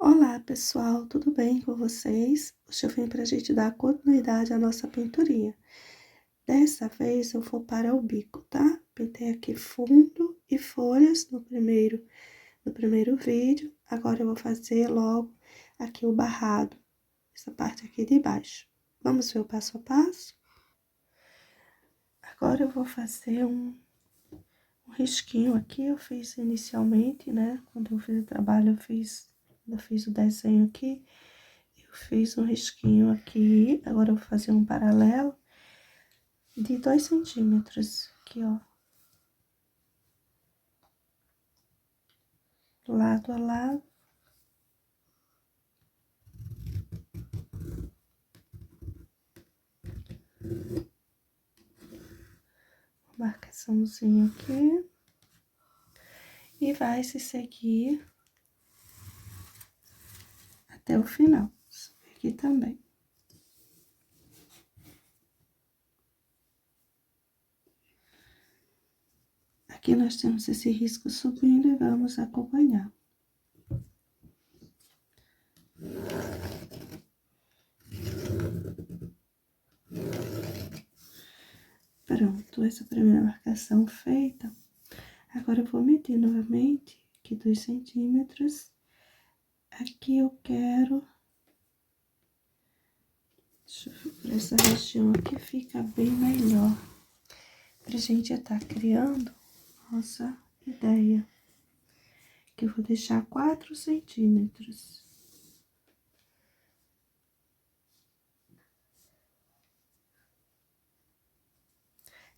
Olá pessoal, tudo bem com vocês? Hoje eu vim para a gente dar continuidade à nossa pinturinha. Dessa vez eu vou para o bico, tá? Pintei aqui fundo e folhas no primeiro vídeo. Agora eu vou fazer logo aqui o barrado, essa parte aqui de baixo. Vamos ver o passo a passo? Agora eu vou fazer um risquinho aqui. Eu fiz inicialmente, né? Quando eu fiz o trabalho, eu fiz o desenho aqui. Eu fiz um risquinho aqui, agora eu vou fazer um paralelo de 2 centímetros, aqui, ó. Lado a lado. Marcaçãozinha aqui. E vai se seguir até o final. Aqui também. Aqui nós temos esse risco subindo e vamos acompanhar. Pronto, essa primeira marcação feita. Agora eu vou medir novamente aqui 2 centímetros. Aqui eu quero... Deixa eu ver, por essa região aqui fica bem melhor. Pra gente estar criando nossa ideia. Que eu vou deixar 4 centímetros.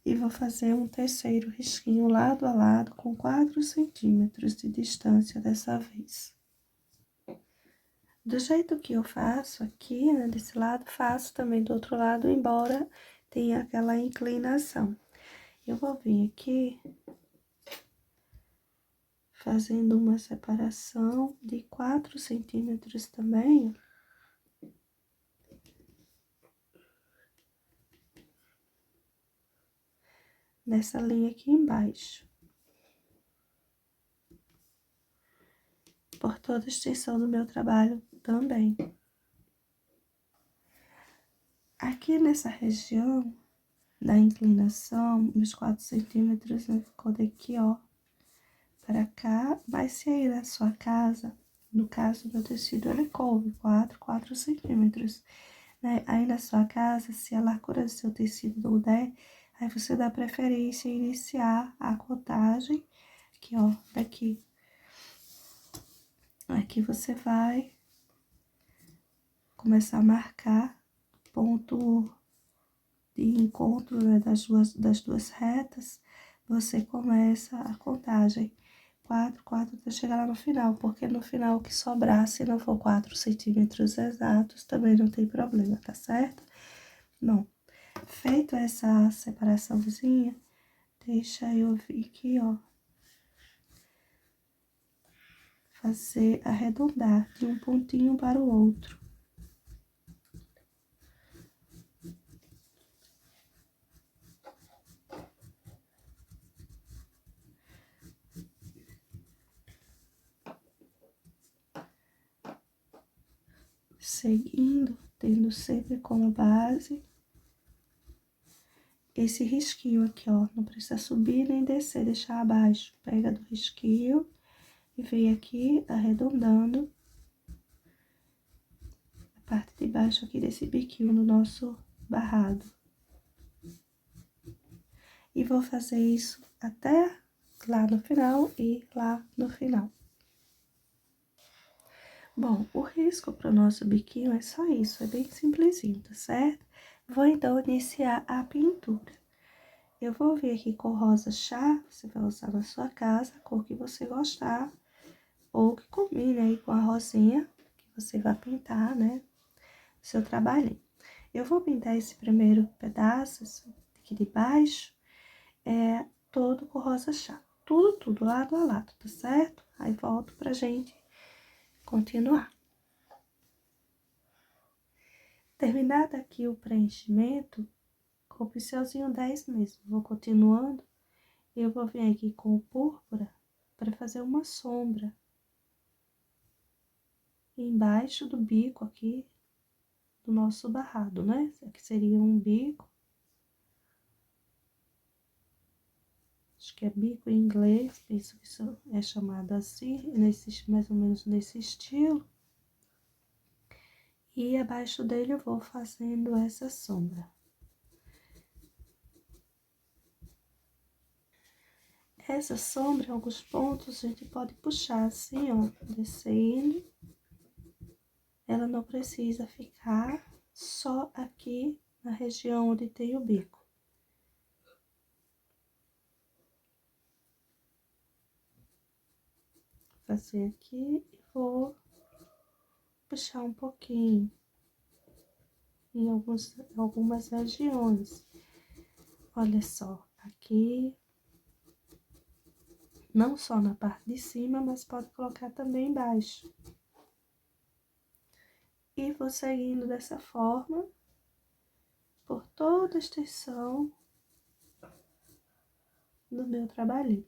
E vou fazer um terceiro risquinho lado a lado com 4 centímetros de distância dessa vez. Do jeito que eu faço aqui, né, desse lado, faço também do outro lado, embora tenha aquela inclinação. Eu vou vir aqui fazendo uma separação de 4 centímetros também, nessa linha aqui embaixo. Por toda a extensão do meu trabalho também. Aqui nessa região da inclinação, os 4 centímetros, né, ficou daqui, ó, para cá. Mas se aí na sua casa, no caso do meu tecido, ele coube 4 centímetros, né? Aí na sua casa, se a largura do seu tecido não der, aí você dá preferência em iniciar a contagem, aqui, ó, daqui. Aqui você vai começar a marcar ponto de encontro, né, das duas retas. Você começa a contagem 4 até chegar lá no final, porque no final o que sobrar, se não for 4 centímetros exatos, também não tem problema, tá certo? Bom, feito essa separaçãozinha, deixa eu vir aqui, ó, fazer, arredondar de um pontinho para o outro. Seguindo, tendo sempre como base esse risquinho aqui, ó. Não precisa subir nem descer, deixar abaixo. Pega do risquinho e vem aqui arredondando a parte de baixo aqui desse biquinho do nosso barrado. E vou fazer isso até lá no final e lá no final. Bom, o risco para o nosso biquinho é só isso, é bem simplesinho, tá certo? Vou então iniciar a pintura. Eu vou vir aqui com rosa chá, você vai usar na sua casa, a cor que você gostar, ou que combine aí com a rosinha que você vai pintar, né, o seu trabalho. Eu vou pintar esse primeiro pedaço aqui de baixo, todo com rosa chá. Tudo, lado a lado, tá certo? Aí volto pra gente continuar. Terminado aqui o preenchimento, com o pincelzinho 10 mesmo, vou continuando. Eu vou vir aqui com o púrpura para fazer uma sombra embaixo do bico aqui do nosso barrado, né? Aqui seria um bico. Acho que é bico em inglês, penso que isso é chamado assim, mais ou menos nesse estilo. E abaixo dele eu vou fazendo essa sombra. Essa sombra, em alguns pontos, a gente pode puxar assim, ó, descendo. Ela não precisa ficar só aqui na região onde tem o bico. Vou fazer aqui e vou puxar um pouquinho em algumas regiões. Olha só, aqui, não só na parte de cima, mas pode colocar também embaixo. E vou seguindo dessa forma, por toda a extensão do meu trabalhinho.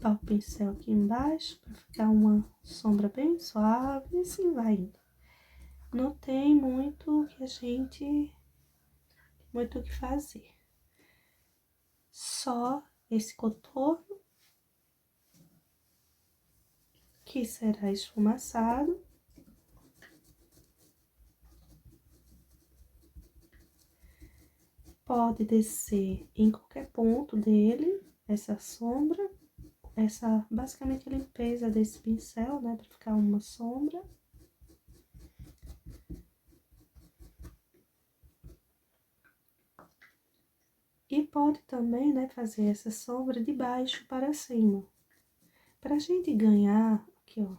Limpar o pincel aqui embaixo, para ficar uma sombra bem suave, e assim vai indo. Não tem muito o que fazer. Só esse contorno, que será esfumaçado. Pode descer em qualquer ponto dele, essa sombra, basicamente a limpeza desse pincel, né, para ficar uma sombra. E pode também, né, fazer essa sombra de baixo para cima. Pra gente ganhar, aqui, ó,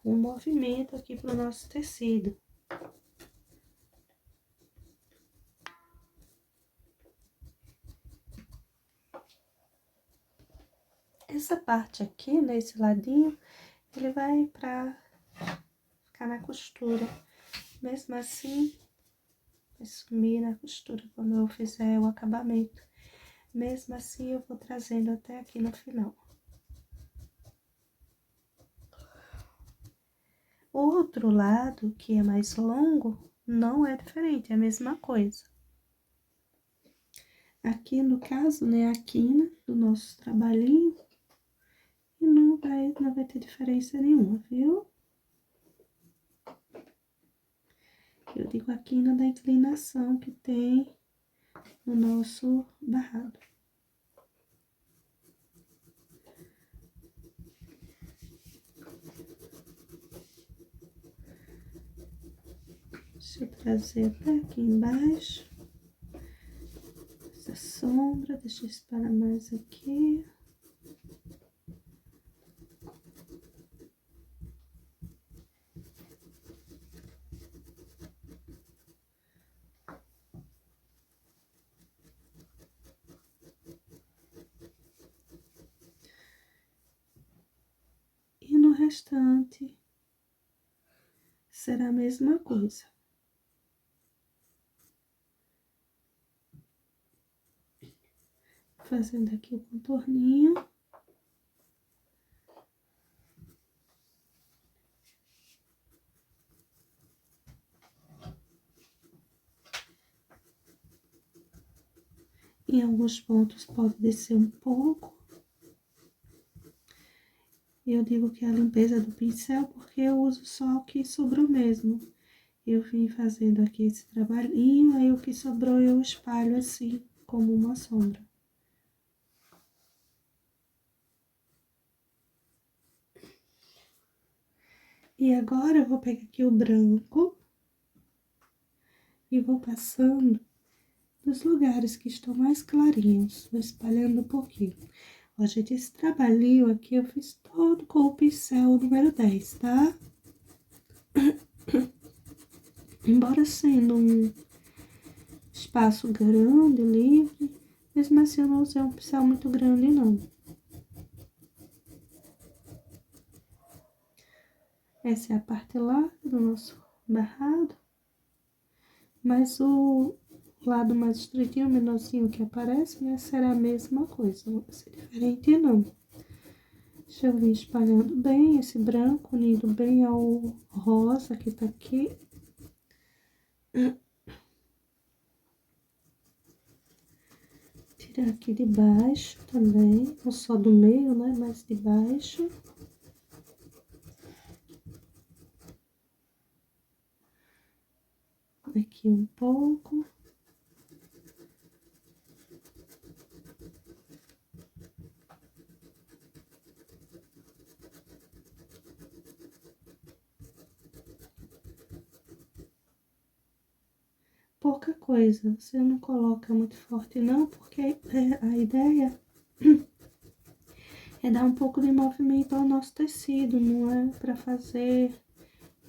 um movimento aqui pro nosso tecido. Essa parte aqui, nesse ladinho, ele vai pra ficar na costura. Mesmo assim, vai sumir na costura quando eu fizer o acabamento. Mesmo assim, eu vou trazendo até aqui no final. O outro lado, que é mais longo, não é diferente, é a mesma coisa. Aqui, no caso, né, a quina do nosso trabalhinho. E não vai ter diferença nenhuma, viu? Eu digo a quina da inclinação que tem no nosso barrado. Deixa eu trazer até aqui embaixo. Essa sombra, deixa eu espalhar mais aqui. E no restante, será a mesma coisa. Fazendo aqui o contorninho. Em alguns pontos pode descer um pouco. Eu digo que é a limpeza do pincel porque eu uso só o que sobrou mesmo. Eu vim fazendo aqui esse trabalhinho, aí o que sobrou eu espalho assim, como uma sombra. E agora eu vou pegar aqui o branco e vou passando nos lugares que estão mais clarinhos, vou espalhando um pouquinho. Ó, gente, esse trabalhinho aqui eu fiz todo com o pincel número 10, tá? Embora sendo um espaço grande, livre, mesmo assim eu não usei um pincel muito grande, não. Essa é a parte larga do nosso barrado. Mas o lado mais estreitinho, menorzinho que aparece, né? Será a mesma coisa, não vai ser diferente não. Deixa eu vir espalhando bem esse branco, unindo bem ao rosa que tá aqui. Tirar aqui de baixo também, não só do meio, né? Mas de baixo. Aqui um pouco. Pouca coisa, você não coloca muito forte não, porque a ideia é dar um pouco de movimento ao nosso tecido, não é para fazer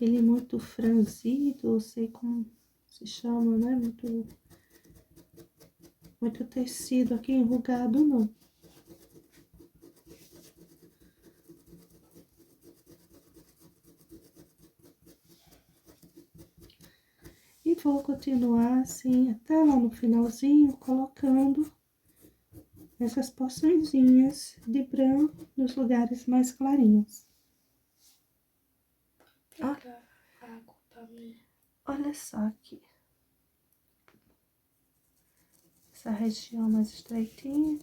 ele muito franzido, ou sei como se chama, né? Muito tecido aqui enrugado, não. E vou continuar assim até lá no finalzinho, colocando essas porçõezinhas de branco nos lugares mais clarinhos. Olha só aqui. Essa região mais estreitinha.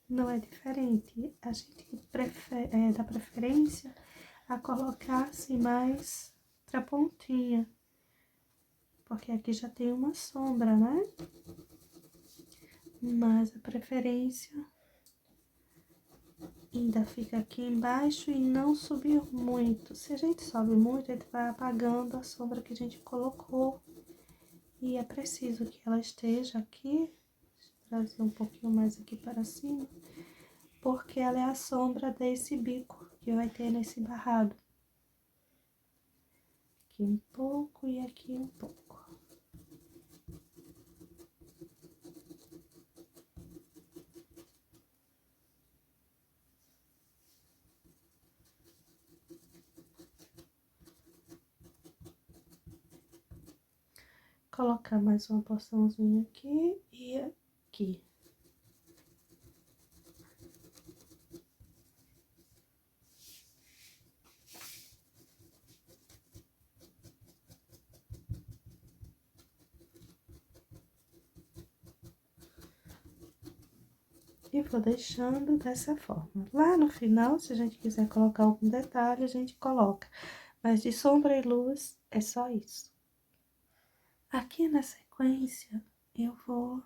Não é diferente. A gente dá preferência a colocar assim mais pra pontinha. Porque aqui já tem uma sombra, né? Mas a preferência ainda fica aqui embaixo e não subir muito. Se a gente sobe muito, a gente vai apagando a sombra que a gente colocou. E é preciso que ela esteja aqui. Deixa eu trazer um pouquinho mais aqui para cima. Porque ela é a sombra desse bico que vai ter nesse barrado. Aqui um pouco e aqui um pouco. Colocar mais uma porçãozinha aqui e aqui. E vou deixando dessa forma. Lá no final, se a gente quiser colocar algum detalhe, a gente coloca. Mas de sombra e luz, é só isso. Aqui na sequência, eu vou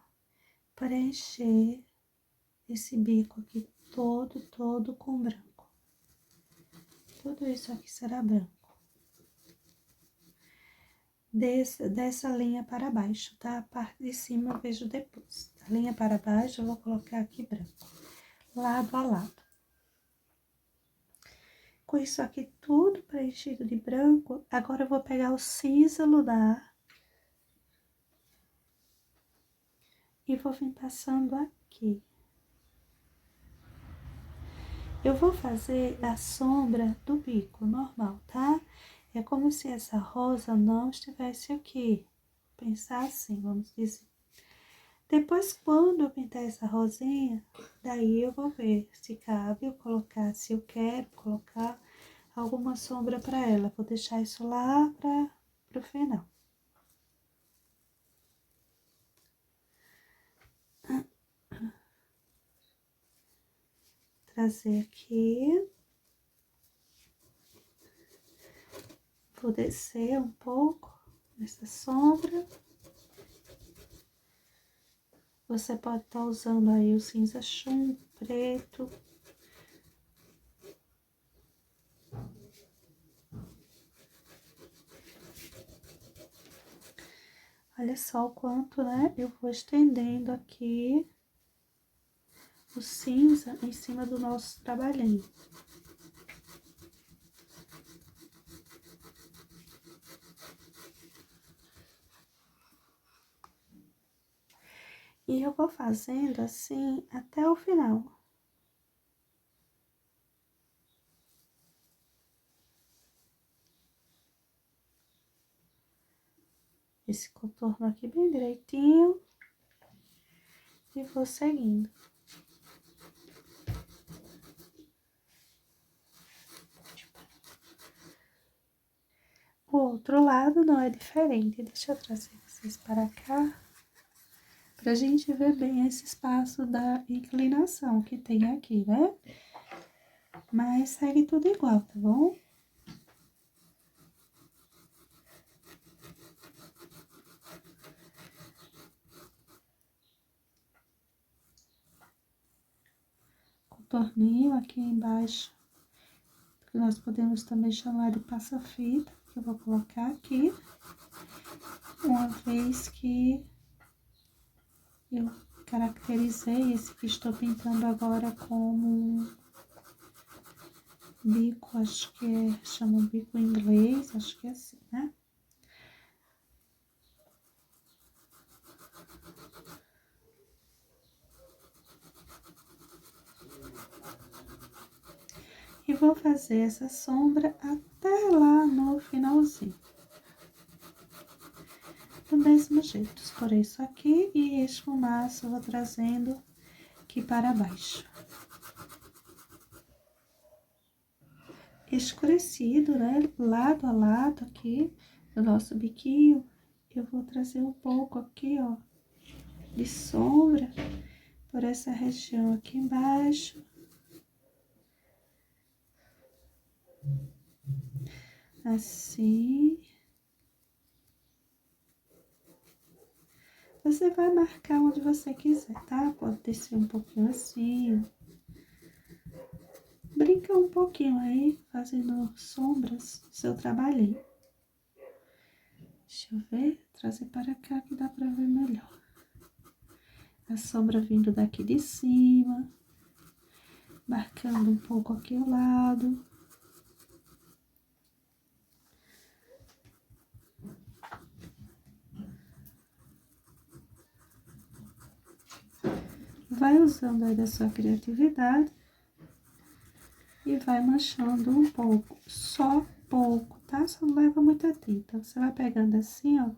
preencher esse bico aqui todo com branco. Tudo isso aqui será branco. Dessa linha para baixo, tá? A parte de cima eu vejo depois. Da linha para baixo, eu vou colocar aqui branco. Lado a lado. Com isso aqui tudo preenchido de branco, agora eu vou pegar o cinza lunar e vou vir passando aqui. Eu vou fazer a sombra do bico normal, tá? É como se essa rosa não estivesse aqui. Pensar assim, vamos dizer. Depois, quando eu pintar essa rosinha, daí eu vou ver se cabe eu colocar, se eu quero colocar alguma sombra para ela. Vou deixar isso lá pro final. Trazer aqui. Vou descer um pouco nessa sombra. Você pode estar usando aí o cinza chumbo, preto. Olha só o quanto, né? Eu vou estendendo aqui o cinza em cima do nosso trabalhinho. E eu vou fazendo assim até o final. Esse contorno aqui bem direitinho. E vou seguindo. O outro lado não é diferente. Deixa eu trazer vocês para cá. Pra gente ver bem esse espaço da inclinação que tem aqui, né? Mas segue tudo igual, tá bom? Contorninho aqui embaixo, que nós podemos também chamar de passa-fita, que eu vou colocar aqui. Uma vez que eu caracterizei esse que estou pintando agora como bico, acho que chama bico em inglês, acho que é assim, né? E vou fazer essa sombra até lá no finalzinho. Do mesmo jeito, escorei isso aqui e esfumaço, vou trazendo aqui para baixo. Escurecido, né? Lado a lado aqui do nosso biquinho, eu vou trazer um pouco aqui, ó, de sombra por essa região aqui embaixo. Assim. Você vai marcar onde você quiser, tá? Pode descer um pouquinho assim. Brinca um pouquinho aí, fazendo sombras do seu trabalhinho. Deixa eu ver, trazer para cá que dá pra ver melhor. A sombra vindo daqui de cima, marcando um pouco aqui o lado. Vai usando aí da sua criatividade e vai manchando um pouco, só pouco, tá? Só não leva muita tinta. Você vai pegando assim, ó,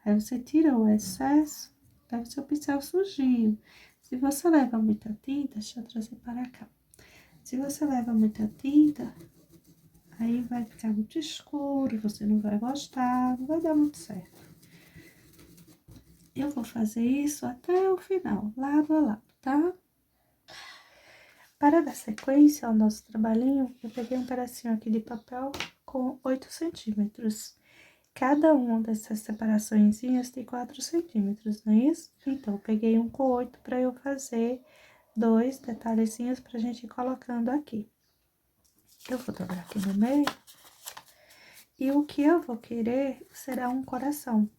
aí você tira o excesso, leva o seu pincel sujinho. Se você leva muita tinta, deixa eu trazer para cá. Se você leva muita tinta, aí vai ficar muito escuro, você não vai gostar, não vai dar muito certo. Eu vou fazer isso até o final, lado a lado, tá? Para dar sequência ao nosso trabalhinho, eu peguei um pedacinho aqui de papel com 8 centímetros. Cada uma dessas separaçõezinhas tem 4 centímetros, não é isso? Então, eu peguei um com 8 para eu fazer 2 detalhezinhos pra gente ir colocando aqui. Eu vou dobrar aqui no meio. E o que eu vou querer será um coração.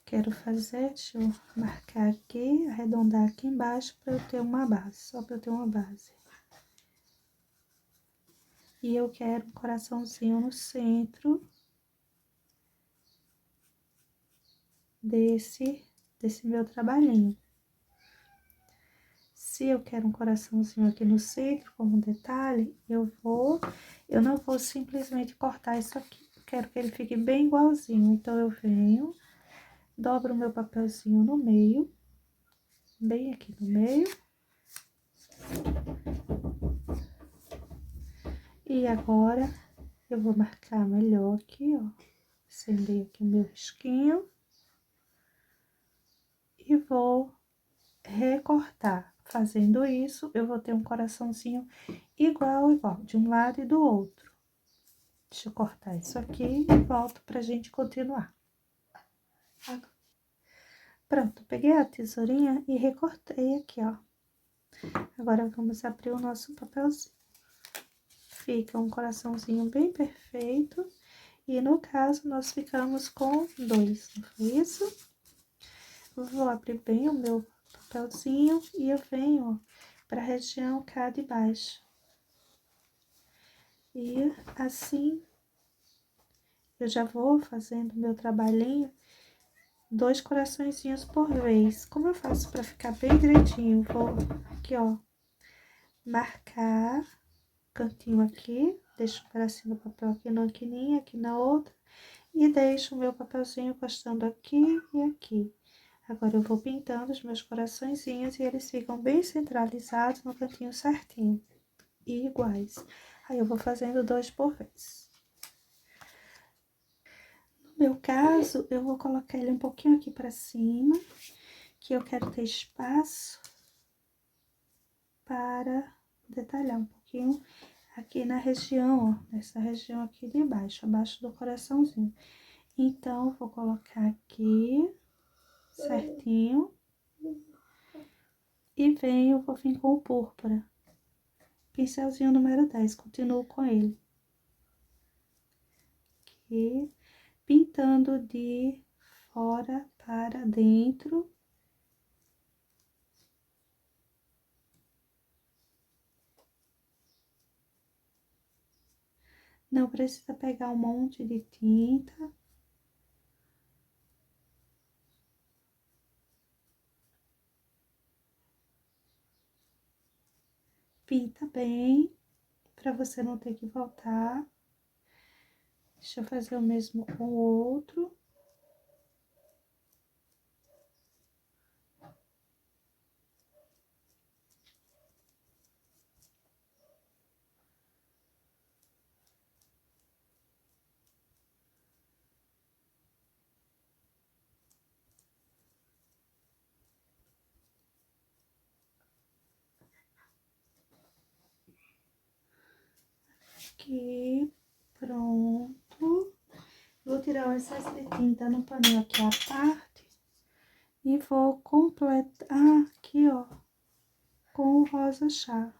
Quero fazer, deixa eu marcar aqui, arredondar aqui embaixo para eu ter uma base, só para eu ter uma base. E eu quero um coraçãozinho no centro desse meu trabalhinho. Se eu quero um coraçãozinho aqui no centro, como detalhe, eu não vou simplesmente cortar isso aqui. Eu quero que ele fique bem igualzinho. Então, eu venho, dobro o meu papelzinho no meio, bem aqui no meio. E agora, eu vou marcar melhor aqui, ó. Acender aqui o meu risquinho. E vou recortar. Fazendo isso, eu vou ter um coraçãozinho igual, de um lado e do outro. Deixa eu cortar isso aqui e volto pra gente continuar. Pronto, peguei a tesourinha e recortei aqui, ó. Agora, vamos abrir o nosso papelzinho. Fica um coraçãozinho bem perfeito. E, no caso, nós ficamos com 2, não foi isso? Vou abrir bem o meu papelzinho e eu venho, ó, pra região cá de baixo. E, assim, eu já vou fazendo meu trabalhinho 2 coraçõezinhos por vez. Como eu faço pra ficar bem direitinho? Vou aqui, ó, marcar cantinho aqui, deixo um pedacinho do papel aqui na quininha, aqui na outra, e deixo o meu papelzinho encostando aqui e aqui. Agora, eu vou pintando os meus coraçõezinhos e eles ficam bem centralizados no cantinho certinho e iguais. Aí, eu vou fazendo 2 por vez. No meu caso, eu vou colocar ele um pouquinho aqui pra cima, que eu quero ter espaço para detalhar um pouquinho aqui na região, ó, nessa região aqui de baixo, abaixo do coraçãozinho. Então, vou colocar aqui certinho e vou vir com o púrpura. Pincelzinho número 10, continuo com ele. Aqui, pintando de fora para dentro. Não precisa pegar um monte de tinta. Pinta bem, para você não ter que voltar. Deixa eu fazer o mesmo com o outro. Aqui, pronto. Vou tirar o excesso de tinta no paninho aqui à parte e vou completar aqui, ó, com o rosa chá.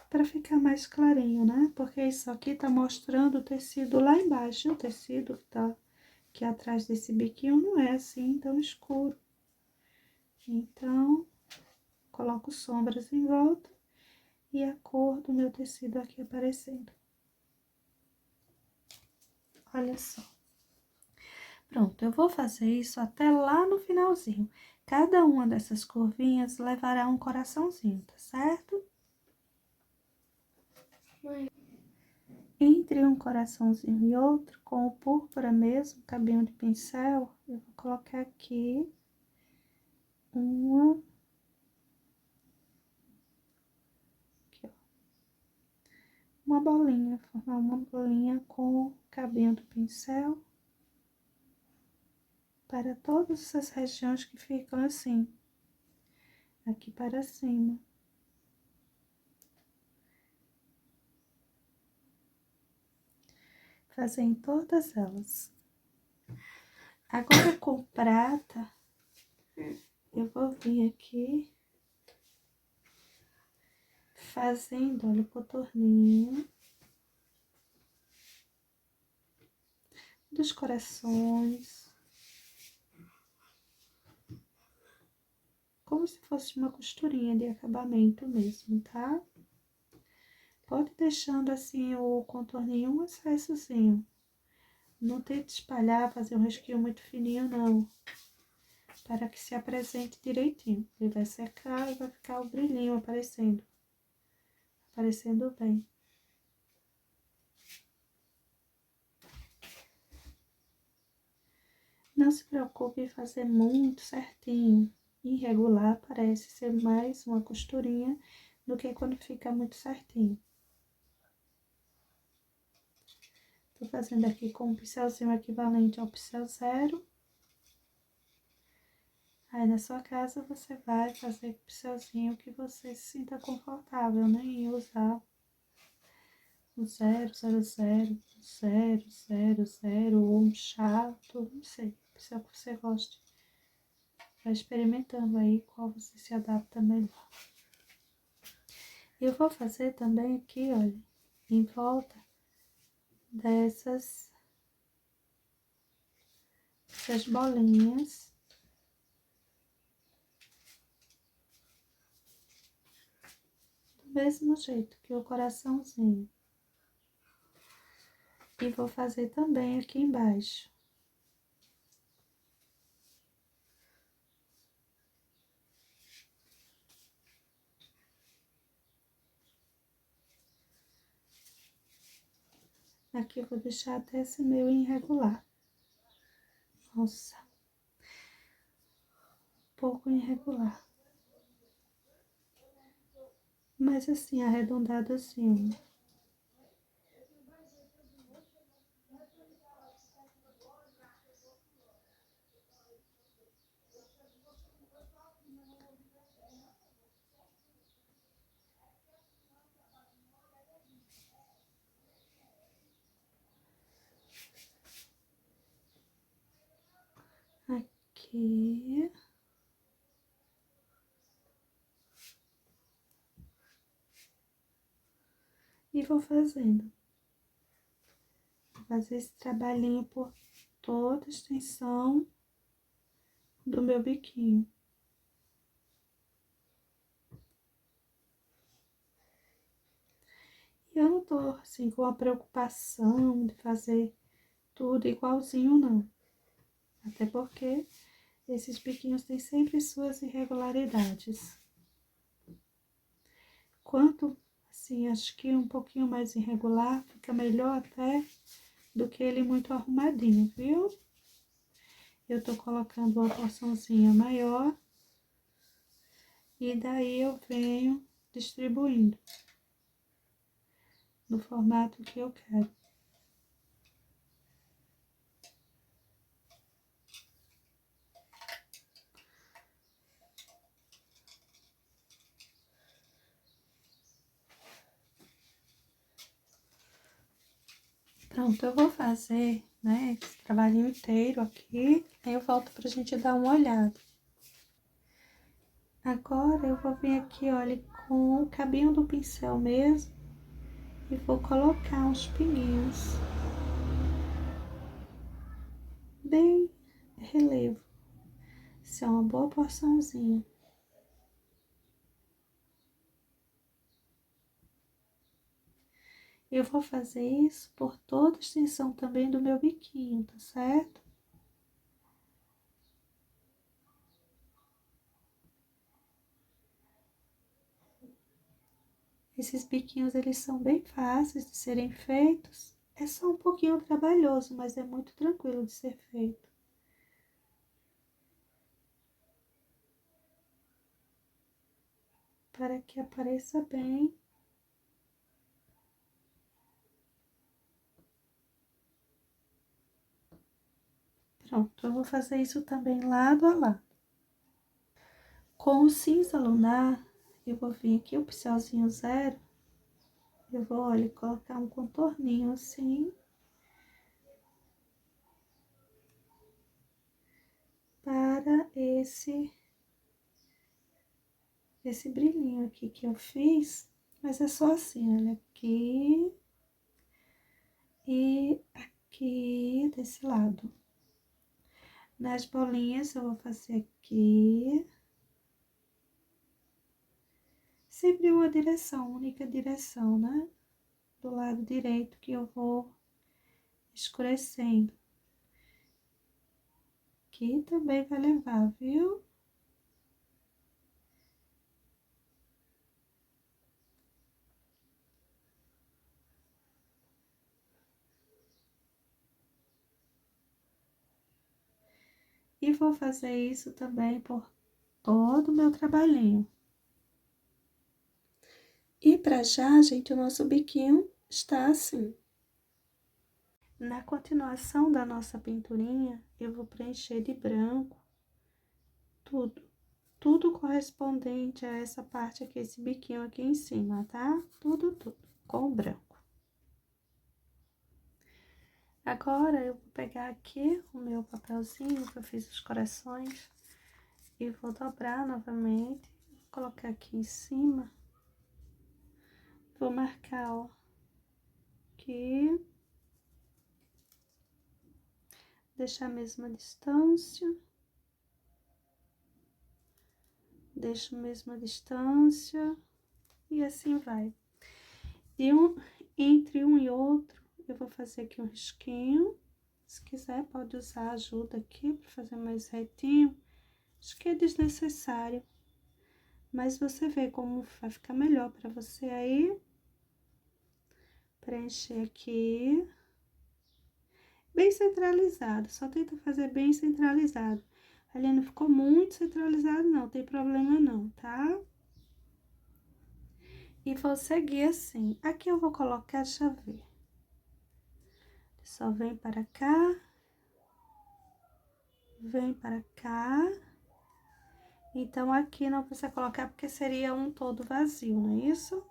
Pra ficar mais clarinho, né? Porque isso aqui tá mostrando o tecido lá embaixo. O tecido que tá aqui atrás desse biquinho não é assim tão escuro. Então, coloco sombras em volta e a cor do meu tecido aqui aparecendo. Olha só. Pronto, eu vou fazer isso até lá no finalzinho. Cada uma dessas curvinhas levará um coraçãozinho, tá certo? Entre um coraçãozinho e outro, com o púrpura mesmo, cabinho de pincel, eu vou colocar aqui uma... Aqui, ó. Uma bolinha, formar uma bolinha com o cabinho do pincel. Para todas essas regiões que ficam assim, aqui para cima. Fazer em todas elas. Agora, com prata, eu vou vir aqui fazendo, olha, o contorninho dos corações, como se fosse uma costurinha de acabamento mesmo, tá? Pode deixando assim o contorninho um excessozinho. Não tente espalhar, fazer um risquinho muito fininho, não. Para que se apresente direitinho. Ele vai secar e vai ficar o brilhinho aparecendo. Aparecendo bem. Não se preocupe em fazer muito certinho. Irregular parece ser mais uma costurinha do que quando fica muito certinho. Tô fazendo aqui com um pincelzinho equivalente ao pincel 0. Aí, na sua casa, você vai fazer com o pincelzinho que você se sinta confortável, né? Em usar o 000, ou um chato, não sei, pincel que você goste. Vai experimentando aí qual você se adapta melhor. Eu vou fazer também aqui, olha, em volta dessas bolinhas. do mesmo jeito que o coraçãozinho. E vou fazer também aqui embaixo. Aqui eu vou deixar até esse meu irregular. Nossa, um pouco irregular. Mas assim, arredondado assim. Aqui. E vou fazendo. Vou fazer esse trabalhinho por toda a extensão do meu biquinho. E eu não tô assim com a preocupação de fazer tudo igualzinho, não. Até porque esses biquinhos têm sempre suas irregularidades. Quanto, assim, acho que um pouquinho mais irregular, fica melhor até do que ele muito arrumadinho, viu? Eu tô colocando uma porçãozinha maior e daí eu venho distribuindo no formato que eu quero. Pronto, eu vou fazer, né, esse trabalhinho inteiro aqui, aí eu volto pra gente dar uma olhada. Agora eu vou vir aqui, olha, com o cabinho do pincel mesmo e vou colocar uns pinguinhos bem relevo. Isso é uma boa porçãozinha. Eu vou fazer isso por toda a extensão também do meu biquinho, tá certo? Esses biquinhos, eles são bem fáceis de serem feitos. É só um pouquinho trabalhoso, mas é muito tranquilo de ser feito. Para que apareça bem. Pronto, eu vou fazer isso também lado a lado. Com o cinza lunar, eu vou vir aqui o pincelzinho zero. Eu vou, olha, colocar um contorninho assim. Para esse brilhinho aqui que eu fiz. Mas é só assim, olha, aqui e aqui desse lado. Nas bolinhas eu vou fazer aqui. Sempre uma direção, única direção, né? Do lado direito que eu vou escurecendo. Aqui também vai levar, viu? E vou fazer isso também por todo o meu trabalhinho. E pra já, gente, o nosso biquinho está assim. Na continuação da nossa pinturinha, eu vou preencher de branco tudo. Tudo correspondente a essa parte aqui, esse biquinho aqui em cima, tá? Tudo, com branco. Agora, eu vou pegar aqui o meu papelzinho que eu fiz os corações e vou dobrar novamente, colocar aqui em cima. Vou marcar, ó, aqui. Deixar a mesma distância. Deixo a mesma distância. E assim vai. Entre um e outro, eu vou fazer aqui um risquinho. Se quiser, pode usar a ajuda aqui para fazer mais retinho. Acho que é desnecessário. Mas você vê como vai ficar melhor para você aí. Preencher aqui. Bem centralizado, só tenta fazer bem centralizado. Ali não ficou muito centralizado não, tem problema não, tá? E vou seguir assim. Aqui eu vou colocar, deixa eu ver. Só vem para cá. Vem para cá. Então, aqui não precisa colocar porque seria um todo vazio, não é isso?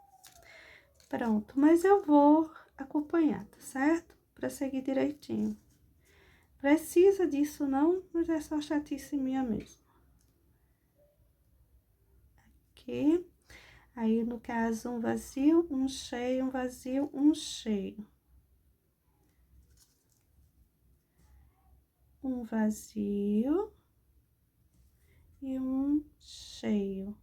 Pronto, mas eu vou acompanhar, tá certo? Pra seguir direitinho. Precisa disso não, mas é só chatice minha mesmo. Aqui. Aí, no caso, um vazio, um cheio, um vazio, um cheio. Um vazio e um cheio.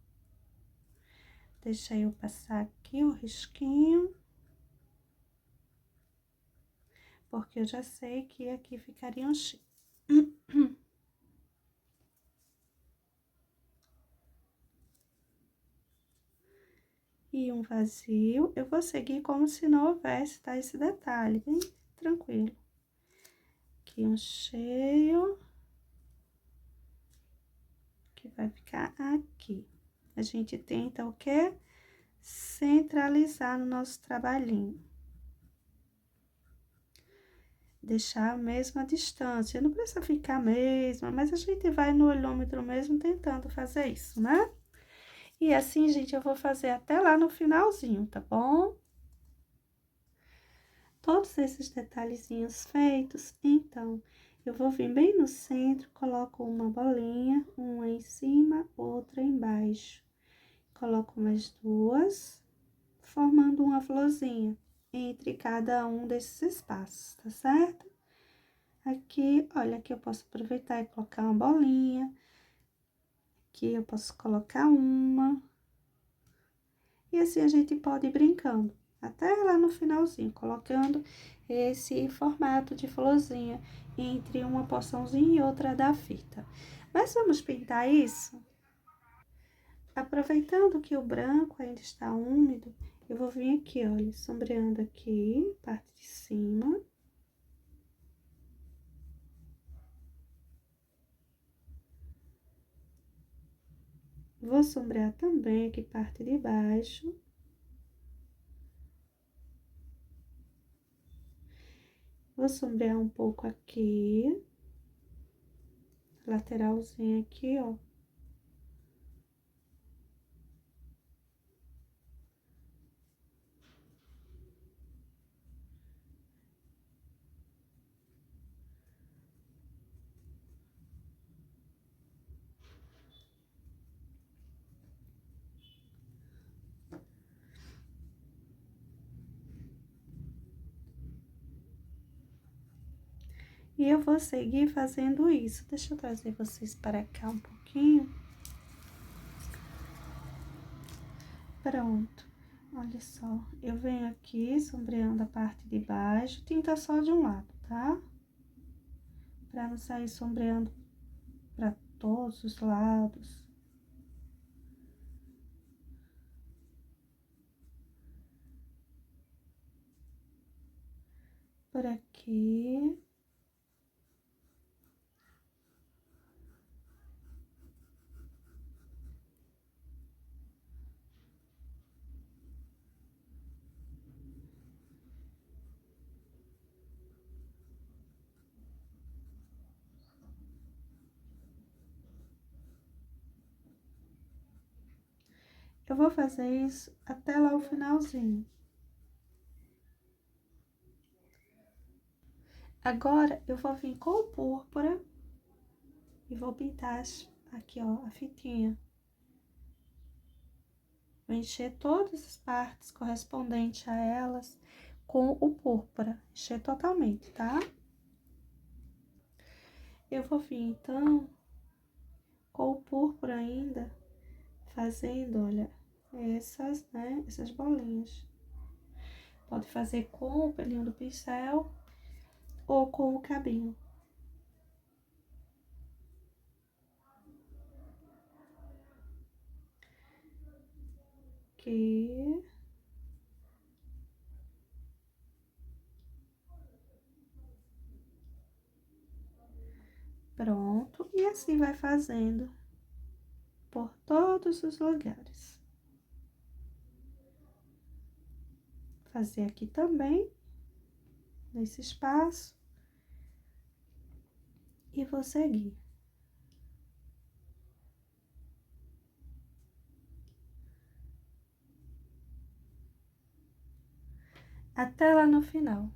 Deixa eu passar aqui o risquinho. Porque eu já sei que aqui ficaria um cheio. E um vazio. Eu vou seguir como se não houvesse, tá? Esse detalhe, bem tranquilo. Aqui um cheio. Que vai ficar aqui. A gente tenta o quê? Centralizar no nosso trabalhinho. Deixar a mesma distância. Não precisa ficar a mesma, mas a gente vai no olhômetro mesmo tentando fazer isso, né? E assim, gente, eu vou fazer até lá no finalzinho, tá bom? Todos esses detalhezinhos feitos, então, eu vou vir bem no centro, coloco uma bolinha, uma em cima, outra embaixo. Coloco mais duas, formando uma florzinha entre cada um desses espaços, tá certo? Aqui, olha, aqui eu posso aproveitar e colocar uma bolinha. Aqui eu posso colocar uma. E assim a gente pode ir brincando, até lá no finalzinho, colocando esse formato de florzinha entre uma porçãozinha e outra da fita. Mas vamos pintar isso? Aproveitando que o branco ainda está úmido, eu vou vir aqui, olha, sombreando aqui, parte de cima. Vou sombrear também aqui parte de baixo. Vou sombrear um pouco aqui, lateralzinha aqui, ó. E eu vou seguir fazendo isso. Deixa eu trazer vocês para cá um pouquinho. Pronto. Olha só, eu venho aqui sombreando a parte de baixo, tinta só de um lado, tá? Pra não sair sombreando para todos os lados. Por aqui. Eu vou fazer isso até lá o finalzinho. Agora, eu vou vir com o púrpura e vou pintar aqui, ó, a fitinha. Vou encher todas as partes correspondentes a elas com o púrpura. Encher totalmente, tá? Eu vou vir, então, com o púrpura ainda, fazendo, olha, essas, né, essas bolinhas. Pode fazer com o pelinho do pincel ou com o cabinho. Aqui. Pronto. E assim vai fazendo por todos os lugares. Fazer aqui também, nesse espaço. E vou seguir. Até lá no final.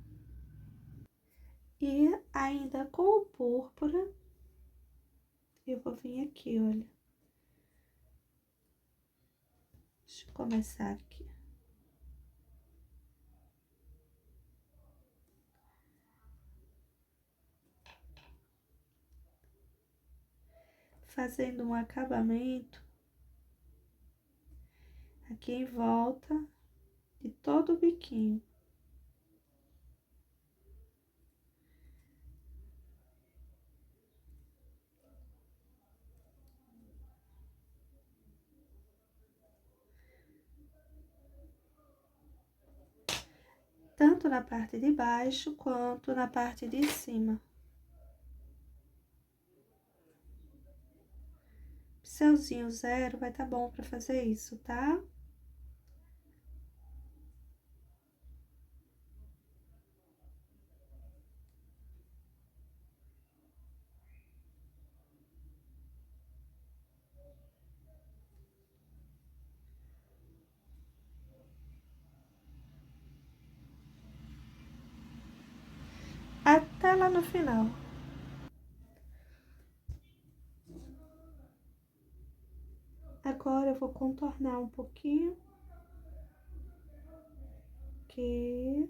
E ainda com o púrpura, eu vou vir aqui, olha. Deixa eu começar aqui. Fazendo um acabamento aqui em volta de todo o biquinho. Tanto na parte de baixo quanto na parte de cima. Pincelzinho zero vai tá bom pra fazer isso, tá? Até lá no final. Agora eu vou contornar um pouquinho. Aqui.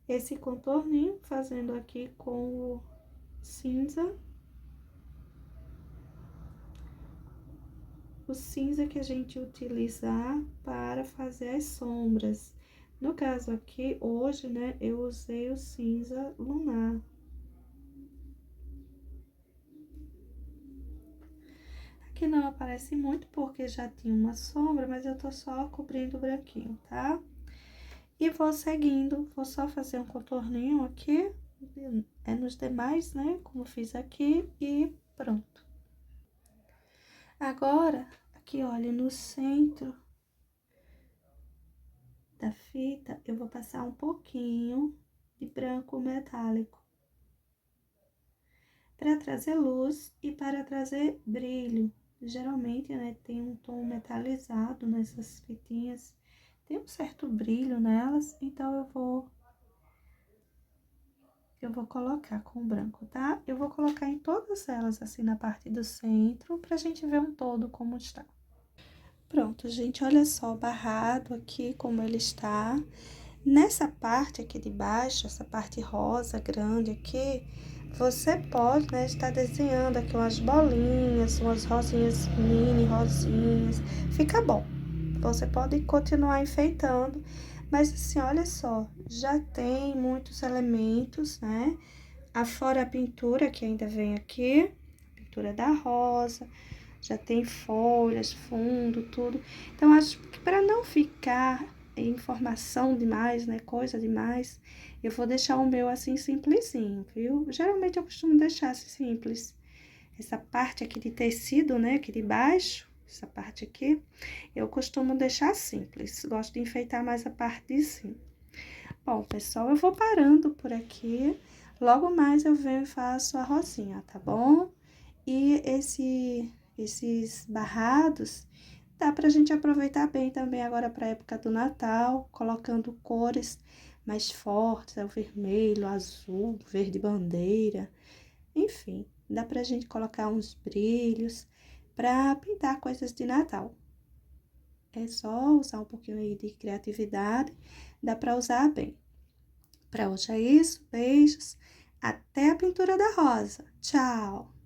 Esse contorninho, fazendo aqui com o cinza. O cinza que a gente utilizar para fazer as sombras. No caso aqui, hoje, né, eu usei o cinza lunar. Aqui não aparece muito porque já tinha uma sombra, mas eu tô só cobrindo o branquinho, tá? E vou seguindo, vou só fazer um contorninho aqui, nos demais, né, como fiz aqui, e pronto. Agora, aqui, olha, no centro da fita, eu vou passar um pouquinho de branco metálico. Para trazer luz e para trazer brilho. Geralmente, né, tem um tom metalizado nessas fitinhas, tem um certo brilho nelas, então eu vou colocar com branco, tá? Eu vou colocar em todas elas, assim, na parte do centro, pra gente ver um todo como está. Pronto, gente, olha só o barrado aqui, como ele está. Nessa parte aqui de baixo, essa parte rosa grande aqui, você pode, né, estar desenhando aqui umas bolinhas, umas rosinhas, mini rosinhas, fica bom. Você pode continuar enfeitando, mas assim, olha só, já tem muitos elementos, né? Afora a pintura que ainda vem aqui, pintura da rosa, já tem folhas, fundo, tudo. Então, acho que para não ficar informação demais, né, coisa demais, eu vou deixar o meu assim simplesinho, viu? Geralmente eu costumo deixar assim simples. Essa parte aqui de tecido, né, aqui de baixo, essa parte aqui, eu costumo deixar simples. Gosto de enfeitar mais a parte de cima. Bom, pessoal, eu vou parando por aqui. Logo mais eu venho e faço a rosinha, tá bom? E esses barrados dá pra gente aproveitar bem também agora pra época do Natal, colocando cores mais fortes, é o vermelho, azul, verde bandeira, enfim, dá pra gente colocar uns brilhos pra pintar coisas de Natal. É só usar um pouquinho aí de criatividade, dá pra usar bem. Pra hoje é isso, beijos, Até a pintura da rosa. Tchau!